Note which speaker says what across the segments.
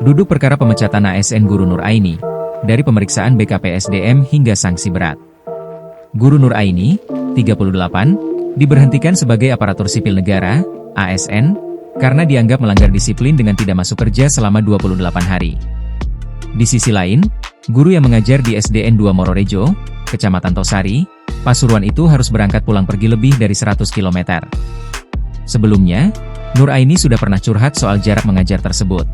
Speaker 1: Duduk perkara pemecatan ASN Guru Nur Aini, dari pemeriksaan BKPSDM hingga sanksi berat. Guru Nur Aini, 38, diberhentikan sebagai aparatur sipil negara, ASN, karena dianggap melanggar disiplin dengan tidak masuk kerja selama 28 hari. Di sisi lain, guru yang mengajar di SDN 2 Mororejo, Kecamatan Tosari, Pasuruan itu harus berangkat pulang pergi lebih dari 100 km. Sebelumnya, Nur Aini sudah pernah curhat soal jarak mengajar tersebut.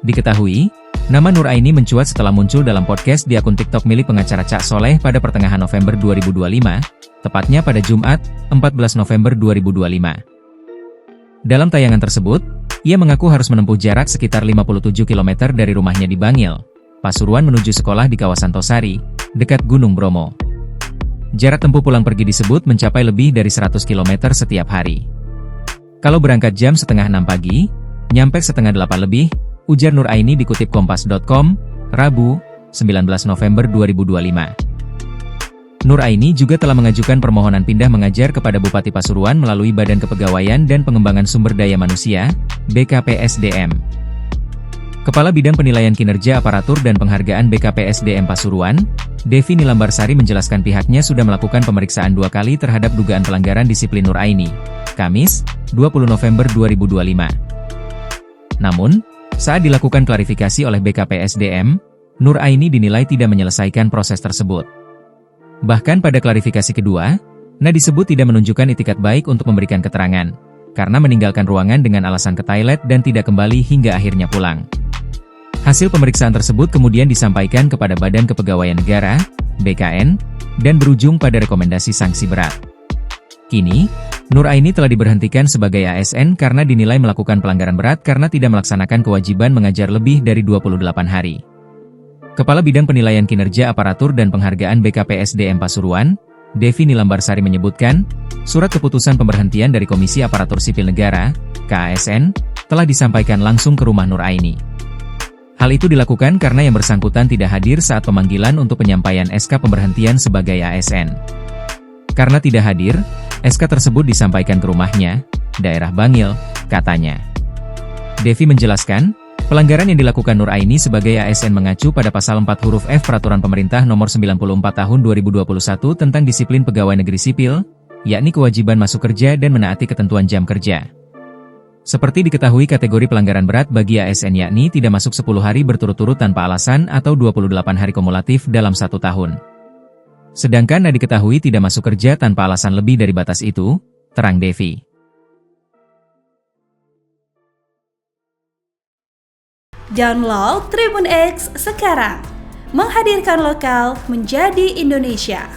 Speaker 1: Diketahui, nama Nur Aini mencuat setelah muncul dalam podcast di akun TikTok milik pengacara Cak Soleh pada pertengahan November 2025, tepatnya pada Jumat, 14 November 2025. Dalam tayangan tersebut, ia mengaku harus menempuh jarak sekitar 57 km dari rumahnya di Bangil, Pasuruan menuju sekolah di kawasan Tosari, dekat Gunung Bromo. Jarak tempuh pulang pergi disebut mencapai lebih dari 100 km setiap hari. Kalau berangkat jam setengah 6 pagi, nyampe setengah 8 lebih, ujar Nur Aini dikutip Kompas.com, Rabu, 19 November 2025. Nur Aini juga telah mengajukan permohonan pindah mengajar kepada Bupati Pasuruan melalui Badan Kepegawaian dan Pengembangan Sumber Daya Manusia, BKPSDM. Kepala Bidang Penilaian Kinerja Aparatur dan Penghargaan BKPSDM Pasuruan, Devi Nilambarsari menjelaskan pihaknya sudah melakukan pemeriksaan 2 kali terhadap dugaan pelanggaran disiplin Nur Aini, Kamis, 20 November 2025. Namun, saat dilakukan klarifikasi oleh BKPSDM, Nur Aini dinilai tidak menyelesaikan proses tersebut. Bahkan pada klarifikasi kedua, disebut tidak menunjukkan itikat baik untuk memberikan keterangan, karena meninggalkan ruangan dengan alasan ke toilet dan tidak kembali hingga akhirnya pulang. Hasil pemeriksaan tersebut kemudian disampaikan kepada Badan Kepegawaian Negara, BKN, dan berujung pada rekomendasi sanksi berat. Kini, Nur Aini telah diberhentikan sebagai ASN karena dinilai melakukan pelanggaran berat karena tidak melaksanakan kewajiban mengajar lebih dari 28 hari. Kepala Bidang Penilaian Kinerja Aparatur dan Penghargaan BKPSDM Pasuruan, Devi Nilambarsari menyebutkan, surat keputusan pemberhentian dari Komisi Aparatur Sipil Negara, KASN, telah disampaikan langsung ke rumah Nur Aini. Hal itu dilakukan karena yang bersangkutan tidak hadir saat pemanggilan untuk penyampaian SK pemberhentian sebagai ASN. Karena tidak hadir, SK tersebut disampaikan ke rumahnya, daerah Bangil, katanya. Devi menjelaskan, pelanggaran yang dilakukan Nur Aini sebagai ASN mengacu pada pasal 4 huruf F Peraturan Pemerintah Nomor 94 Tahun 2021 tentang Disiplin Pegawai Negeri Sipil, yakni kewajiban masuk kerja dan menaati ketentuan jam kerja. Seperti diketahui kategori pelanggaran berat bagi ASN yakni tidak masuk 10 hari berturut-turut tanpa alasan atau 28 hari kumulatif dalam 1 tahun. Sedangkan diketahui tidak masuk kerja tanpa alasan lebih dari batas itu, terang Devi.
Speaker 2: Download Tribun X sekarang, menghadirkan lokal menjadi Indonesia.